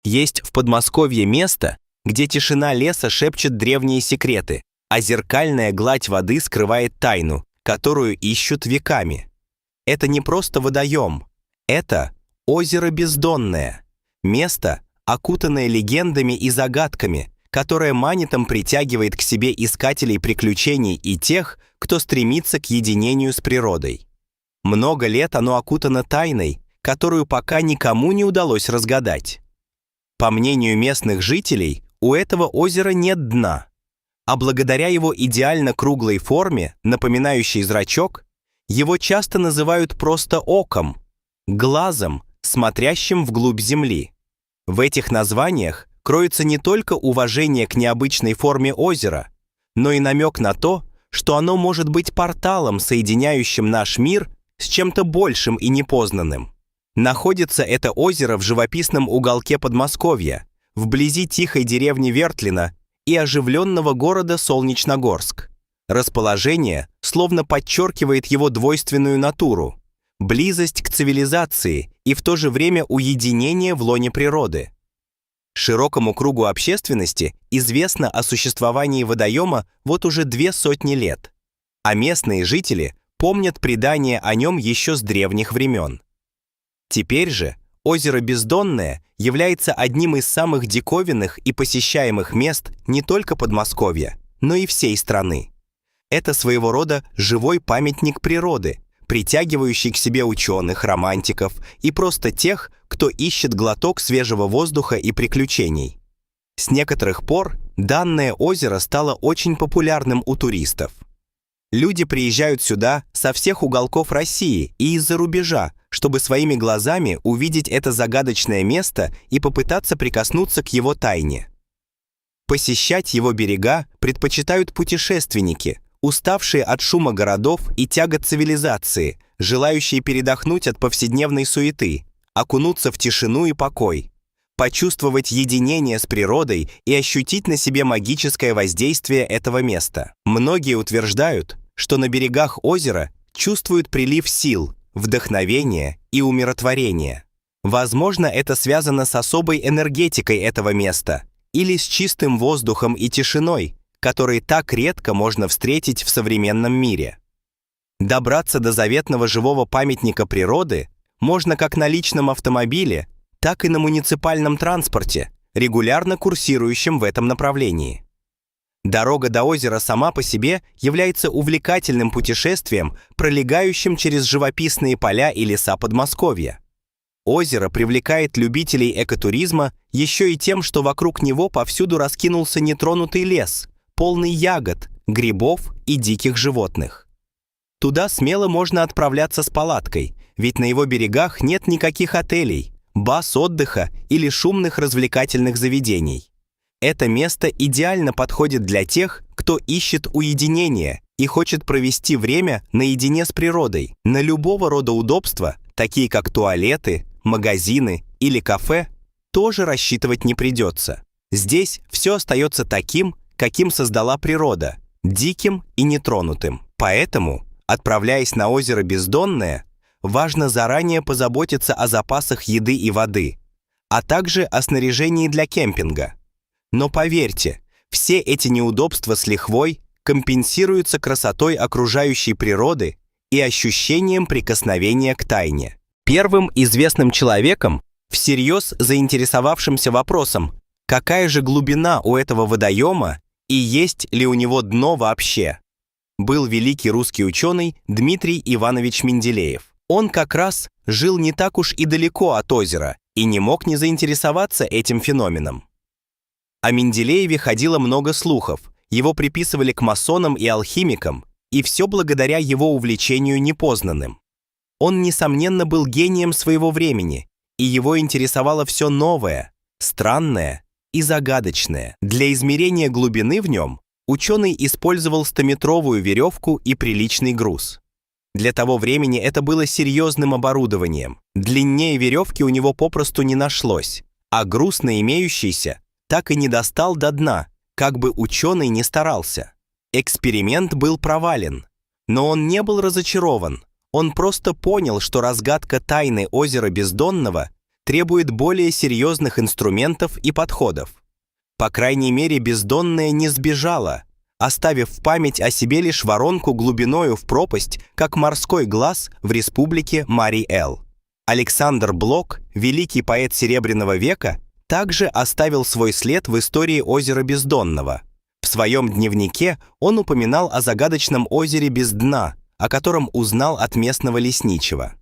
Есть в Подмосковье место, где тишина леса шепчет древние секреты, а зеркальная гладь воды скрывает тайну, которую ищут веками. Это не просто водоем, это озеро Бездонное, место, окутанное легендами и загадками, которое манитом притягивает к себе искателей приключений и тех, кто стремится к единению с природой. Много лет оно окутано тайной, которую пока никому не удалось разгадать. По мнению местных жителей, у этого озера нет дна, а благодаря его идеально круглой форме, напоминающей зрачок, его часто называют просто оком, глазом, смотрящим вглубь земли. В этих названиях кроется не только уважение к необычной форме озера, но и намек на то, что оно может быть порталом, соединяющим наш мир с чем-то большим и непознанным. Находится это озеро в живописном уголке Подмосковья, вблизи тихой деревни Вертлино и оживленного города Солнечногорск. Расположение словно подчеркивает его двойственную натуру, близость к цивилизации и в то же время уединение в лоне природы. Широкому кругу общественности известно о существовании водоема вот уже 200 лет, а местные жители помнят предания о нем еще с древних времен. Теперь же озеро Бездонное является одним из самых диковинных и посещаемых мест не только Подмосковья, но и всей страны. Это своего рода живой памятник природы, притягивающий к себе ученых, романтиков и просто тех, кто ищет глоток свежего воздуха и приключений. С некоторых пор данное озеро стало очень популярным у туристов. Люди приезжают сюда со всех уголков России и из-за рубежа, чтобы своими глазами увидеть это загадочное место и попытаться прикоснуться к его тайне. Посещать его берега предпочитают путешественники, уставшие от шума городов и тягот цивилизации, желающие передохнуть от повседневной суеты, окунуться в тишину и покой, почувствовать единение с природой и ощутить на себе магическое воздействие этого места. Многие утверждают, что на берегах озера чувствуют прилив сил, вдохновения и умиротворения. Возможно, это связано с особой энергетикой этого места или с чистым воздухом и тишиной, которые так редко можно встретить в современном мире. Добраться до заветного живого памятника природы можно как на личном автомобиле, так и на муниципальном транспорте, регулярно курсирующем в этом направлении. Дорога до озера сама по себе является увлекательным путешествием, пролегающим через живописные поля и леса Подмосковья. Озеро привлекает любителей экотуризма еще и тем, что вокруг него повсюду раскинулся нетронутый лес, полный ягод, грибов и диких животных. Туда смело можно отправляться с палаткой, ведь на его берегах нет никаких отелей, баз отдыха или шумных развлекательных заведений. Это место идеально подходит для тех, кто ищет уединение и хочет провести время наедине с природой. На любого рода удобства, такие как туалеты, магазины или кафе, тоже рассчитывать не придется. Здесь все остается таким, каким создала природа, диким и нетронутым. Поэтому, отправляясь на озеро Бездонное, важно заранее позаботиться о запасах еды и воды, а также о снаряжении для кемпинга. Но поверьте, все эти неудобства с лихвой компенсируются красотой окружающей природы и ощущением прикосновения к тайне. Первым известным человеком, всерьез заинтересовавшимся вопросом, какая же глубина у этого водоема и есть ли у него дно вообще, был великий русский ученый Дмитрий Иванович Менделеев. Он как раз жил не так уж и далеко от озера и не мог не заинтересоваться этим феноменом. О Менделееве ходило много слухов, его приписывали к масонам и алхимикам, и все благодаря его увлечению непознанным. Он, несомненно, был гением своего времени, и его интересовало все новое, странное и загадочное. Для измерения глубины в нем ученый использовал 100-метровую веревку и приличный груз. Для того времени это было серьезным оборудованием. Длиннее веревки у него попросту не нашлось, а груз на имеющийся так и не достал до дна, как бы ученый ни старался. Эксперимент был провален, но он не был разочарован. Он просто понял, что разгадка тайны озера Бездонного требует более серьезных инструментов и подходов. По крайней мере, бездонная не сбежала, оставив в память о себе лишь воронку глубиною в пропасть, как морской глаз в республике Мари-Эл. Александр Блок, великий поэт Серебряного века, также оставил свой след в истории озера Бездонного. В своем дневнике он упоминал о загадочном озере без дна, о котором узнал от местного лесничего.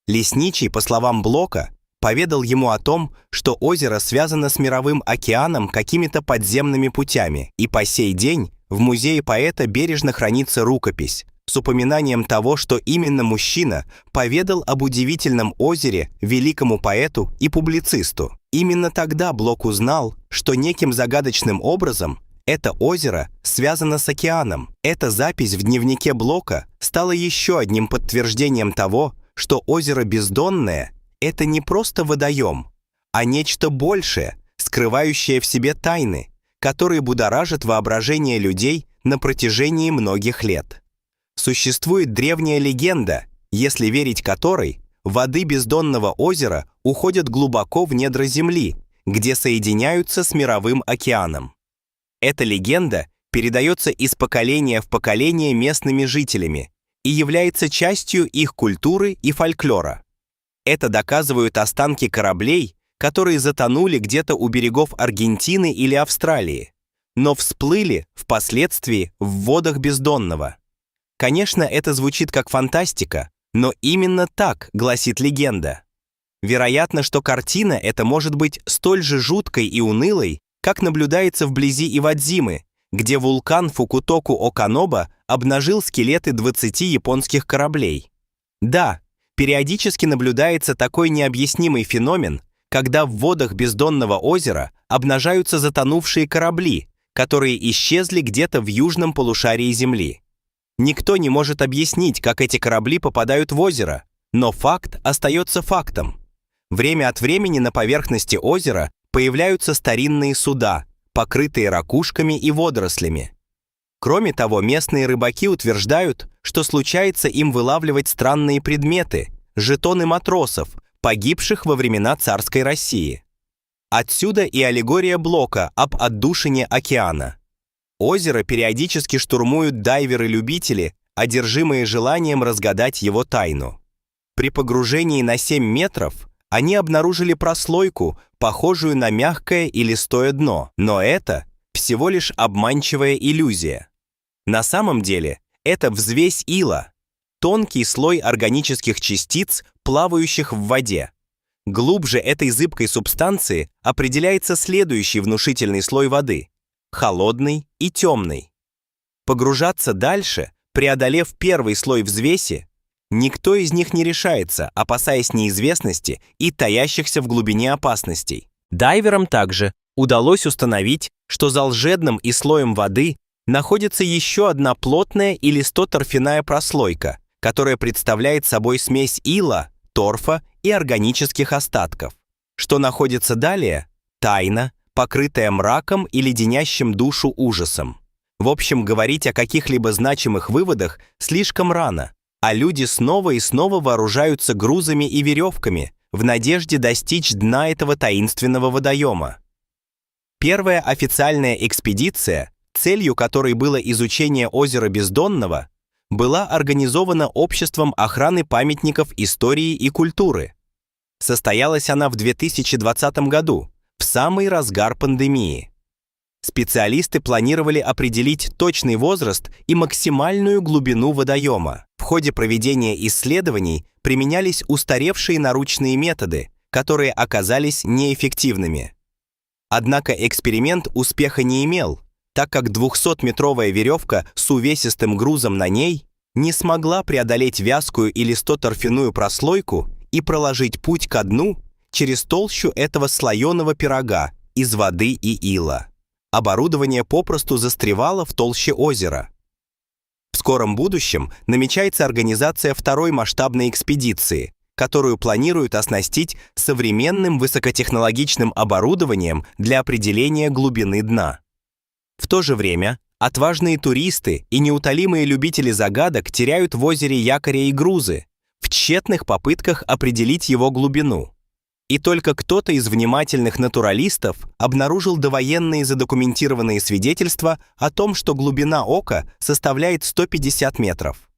Лесничий, по словам Блока, поведал ему о том, что озеро связано с мировым океаном какими-то подземными путями, и по сей день в музее поэта бережно хранится рукопись с упоминанием того, что именно мужчина поведал об удивительном озере великому поэту и публицисту. Именно тогда Блок узнал, что неким загадочным образом это озеро связано с океаном. Эта запись в дневнике Блока стала еще одним подтверждением того, что озеро Бездонное — это не просто водоем, а нечто большее, скрывающее в себе тайны, которые будоражат воображение людей на протяжении многих лет. Существует древняя легенда, если верить которой, воды Бездонного озера уходят глубоко в недра земли, где соединяются с мировым океаном. Эта легенда передается из поколения в поколение местными жителями и является частью их культуры и фольклора. Это доказывают останки кораблей, которые затонули где-то у берегов Аргентины или Австралии, но всплыли впоследствии в водах Бездонного. Конечно, это звучит как фантастика, но именно так гласит легенда. Вероятно, что картина эта может быть столь же жуткой и унылой, как наблюдается вблизи Ивадзимы, где вулкан Фукутоку-Оканоба обнажил скелеты 20 японских кораблей. Да, периодически наблюдается такой необъяснимый феномен, когда в водах Бездонного озера обнажаются затонувшие корабли, которые исчезли где-то в южном полушарии Земли. Никто не может объяснить, как эти корабли попадают в озеро, но факт остается фактом. Время от времени на поверхности озера появляются старинные суда, покрытые ракушками и водорослями. Кроме того, местные рыбаки утверждают, что случается им вылавливать странные предметы, жетоны матросов, погибших во времена царской России. Отсюда и аллегория Блока об отдушине океана. Озеро периодически штурмуют дайверы-любители, одержимые желанием разгадать его тайну. При погружении на 7 метров они обнаружили прослойку, похожую на мягкое и листое дно, но это всего лишь обманчивая иллюзия. На самом деле это взвесь ила, тонкий слой органических частиц, плавающих в воде. Глубже этой зыбкой субстанции определяется следующий внушительный слой воды – холодный и темный. Погружаться дальше, преодолев первый слой взвеси, никто из них не решается, опасаясь неизвестности и таящихся в глубине опасностей. Дайверам также удалось установить, что за лжедном и слоем воды находится еще одна плотная и листоторфяная прослойка, которая представляет собой смесь ила, торфа и органических остатков. Что находится далее – тайна, покрытая мраком и леденящим душу ужасом. В общем, говорить о каких-либо значимых выводах слишком рано, а люди снова и снова вооружаются грузами и веревками в надежде достичь дна этого таинственного водоема. Первая официальная экспедиция, целью которой было изучение озера Бездонного, была организована Обществом охраны памятников истории и культуры. Состоялась она в 2020 году, в самый разгар пандемии. Специалисты планировали определить точный возраст и максимальную глубину водоема. В ходе проведения исследований применялись устаревшие наручные методы, которые оказались неэффективными. Однако эксперимент успеха не имел, так как 200-метровая веревка с увесистым грузом на ней не смогла преодолеть вязкую и листоторфяную прослойку и проложить путь ко дну через толщу этого слоеного пирога из воды и ила. Оборудование попросту застревало в толще озера. В скором будущем намечается организация второй масштабной экспедиции, которую планируют оснастить современным высокотехнологичным оборудованием для определения глубины дна. В то же время отважные туристы и неутолимые любители загадок теряют в озере якоря и грузы в тщетных попытках определить его глубину. И только кто-то из внимательных натуралистов обнаружил довоенные задокументированные свидетельства о том, что глубина ока составляет 150 метров.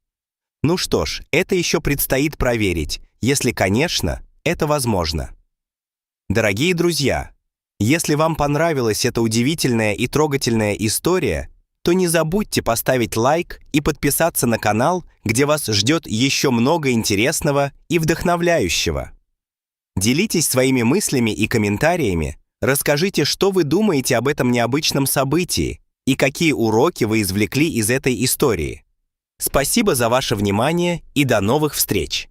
Ну что ж, это еще предстоит проверить, если, конечно, это возможно. Дорогие друзья, если вам понравилась эта удивительная и трогательная история, то не забудьте поставить лайк и подписаться на канал, где вас ждет еще много интересного и вдохновляющего. Делитесь своими мыслями и комментариями, расскажите, что вы думаете об этом необычном событии и какие уроки вы извлекли из этой истории. Спасибо за ваше внимание и до новых встреч!